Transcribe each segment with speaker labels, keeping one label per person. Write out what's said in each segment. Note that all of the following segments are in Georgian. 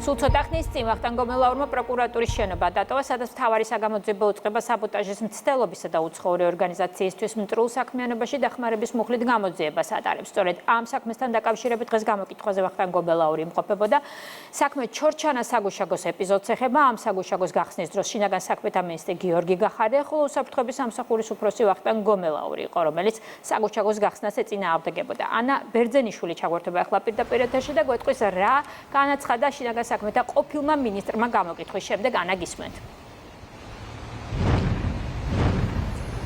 Speaker 1: სულ ცოტა ხნის წინ ვახტანგ გომელაურმა პროკურატურის შენობა დატოვა, სადაც მთავარი საგამოძიებო უწყება საბოტაჟის მცდელობისა და უცხოური ორგანიზაციისთვის მტრულ საქმიანობაში დახმარების მუხლით გამოძიებას ატარებს. სწორედ ამ საქმესთან დაკავშირებით დღეს გამოკითხვაზე ვახტანგ გომელაური იმყოფებოდა. საქმე ჩორჩანა საგუშაგოს ეპიზოდს ეხება. ამ საგუშაგოს გახსნის დროს შინაგან საქმეთა მინისტრი გიორგი გახარია, ხოლო უსაფრთხოების სამსახურის უფროსი ვახტანგ გომელაური იყო, რომელიც საგუშაგოს გახსნას ეწინააღმდეგებოდა. ანა ბერძენიშვილი ჩაგვერთვება ახლა პირდაპირ ეთერში და გვეტყვის რა განაცხადა შინაგან საქმეთა ყოფილმა მინისტრმა გამოკითხვის შემდეგ. ანა, გისმენთ.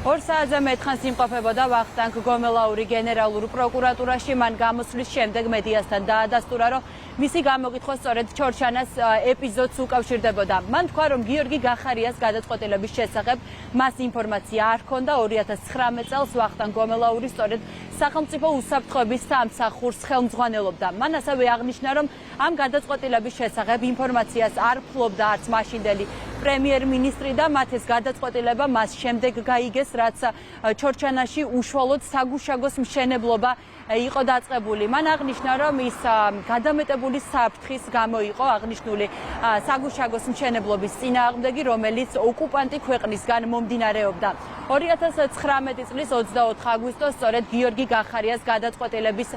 Speaker 2: 2 საათზე მეთხანს იმყოფებოდა ვახტანგ გომელაური გენერალურ პროკურატურაში. მან გამოსვლის შემდეგ მედიასთან დაადასტურა, რომ მისი გამოკითხვა სწორედ ჩორჩანას ეპიზოდს უკავშირდებოდა. მან თქვა, რომ გიორგი გახარიას გადაწყვეტილების შესახებ მას ინფორმაცია არ ჰქონდა. 2019 წელს ვახტანგ გომელაური სწორედ სახელმწიფო უსაფრთხოების სამსახურს ხელმძღვანელობდა. მან ასევე აღნიშნა, რომ ამ გადაწყვეტილების შესახებ ინფორმაციას არ ფლობდა არც მაშინდელი პრემიერ-მინისტრი და მათ ეს გადაწყვეტილება მას შემდეგ გაიგეს, რაც ჩორჩანაში უშუალოდ საგუშაგოს მშენებლობა იყო დაწყებული. მან აღნიშნა, რომ ის გადამეტებული საფრთხის გამო იყო აღნიშნული საგუშაგოს მშენებლობის წინააღმდეგი, რომელიც ოკუპანტი ქვეყნისგან მომდინარეობდა. 2019 წლის 24 აგვისტოს სწორედ გიორგი გახარიას გადაწყვეტილების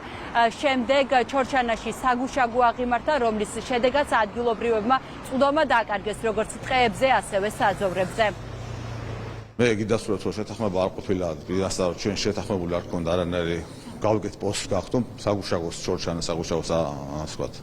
Speaker 2: შემდეგ ჩორჩანაში საგუშაგო აღიმართა, რომლის შედეგაც ადგილობრივებმა წვდომა დაკარგეს როგორც ტყეებზე, ასევე საძოვრებზე.
Speaker 3: მე გიდასურვებ, რომ შეთანხმება არ ყოფილა, პირასთან ჩვენ შეთანხმებული არ გქონდა არანაირი გავიგეთ პოსტს გახდომ საგუშაგოს ჩორჩანა საგუშაგოს ასე ვთქვათ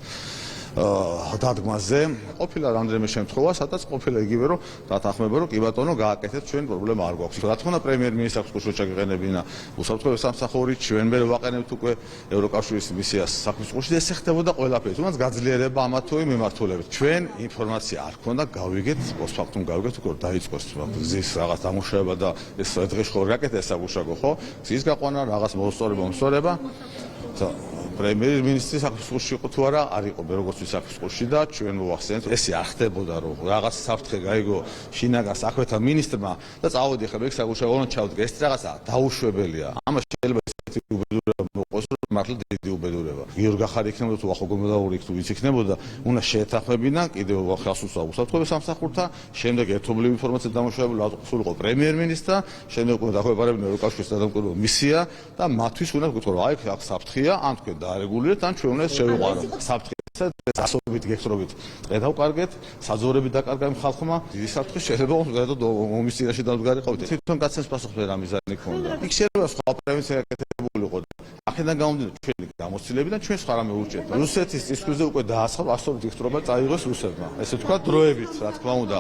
Speaker 3: დადგმაზე. ყოფილა რამდენიმე შემთხვევა, სადაც ყოფილა იგივე, რომ დათანხმება, რომ კი ბატონო გააკეთეთ, ჩვენ პრობლემა არ გვაქვს. რა თქმა უნდა, პრემიერ-მინისტრს აქვს კუშო ჩაგეყენებინა უსაფრთხოების სამსახური, ჩვენ მე ვაყენებთ უკვე ევროკავშირის მისიას საქმის ყურში და ეს ხდებოდა ყველაფერი. თუმცა გაძლიერება ამა თუ იმ მიმართულებით. ჩვენ ინფორმაცია არ ქონდა, გავიგეთ, პოსტფაქტუმ გავიგეთ, უკვე დაიწყოს გზის რაღაც დამუშავება და ეს დღეს ხო გააკეთეს საგუშაგო, ხო? გზის გაყვანა, რაღაც მოსწორება. პრემიერ-მინისტრის საქმის ყურში იყო თუ არა, არ იყო როგორც საქმის ყურში და ჩვენ მოვახსენეთ, ესე არ ხდებოდა, რომ რაღაც საფრთხე გაიგო შინაგან საქმეთა მინისტრმა და წავედი ხა ეგ საგუშაგო ჩავდგა. ეს რაღაცა დაუშვებელია. ამას შეიძლება ესეთი უბედურება მოყოს, რომ მართლა დიდი უბედურება. გიორგი გახარი იქნებოდა თუ ვახტანგ გომელაური თუ ვინც იქნებოდა, უნდა შეეთანხმებინა კიდევ ხელს უსვა უსაფრთხოების სამსახურთან, შემდეგ ერთობლივი ინფორმაცია დამუშავებული სულიყო პრემიერ-მინისტრთან, შემდეგ უნდა დახვეპარებინა ევროკავშირის სადამკვირვებლო მისია და მათთვის უნდა გქონდეს, რომ აი აქ საფრთხეა, ან თქვენ დაარეგულირეთ, ან ჩვენ უნდა შევიყვანოთ. საფრთხეა ასობით გექტრობით ტყე დავკარგეთ, საძოვრები დაკარგა იმ ხალხმა, დიდი საფრთხე შეიძლება ომის წინაშე დამდგარიყავით. თვითონ გაცემს პასუხი რა მიზანი ქონდა. იქ შეიძლება სხვა პრევენცია გაკეთებულიყო და აქედან გამომდინარე ჩვენი გამოცდილები და ჩვენ სხვა რამე ურჩეთ. რუსეთის წისქვილზე უკვე დაასხა ასობით გექტრობა წაიღოს რუსებმა. ესე თქვა დროებით, რა თქმა უნდა.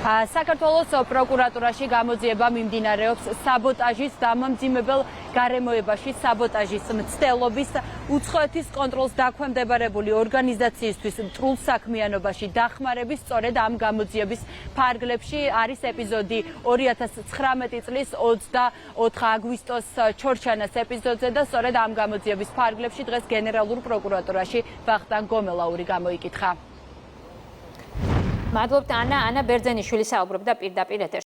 Speaker 2: საქართველოს პროკურატურაში გამოძიება მიმდინარეობს საბოტაჟის დამამძიმებელ გარემოებაში საბოტაჟის მცდელობის უცხოეთის კონტროლს დაქვემდებარებული ორგანიზაციისთვის მტრულ საქმიანობაში დახმარების სწორედ ამ გამოძიების ფარგლებში არის ეპიზოდი 2019 წლის 24 აგვისტოს ჩორჩანას ეპიზოდზე და სწორედ ამ გამოძიების ფარგლებში დღეს გენერალურ პროკურატურაში ვახტანგ გომელაური გამოიკითხა.
Speaker 1: მადლობთ ანა. ანა ბერძენიშვილი საუბრობდა პირდაპირ ეთერში.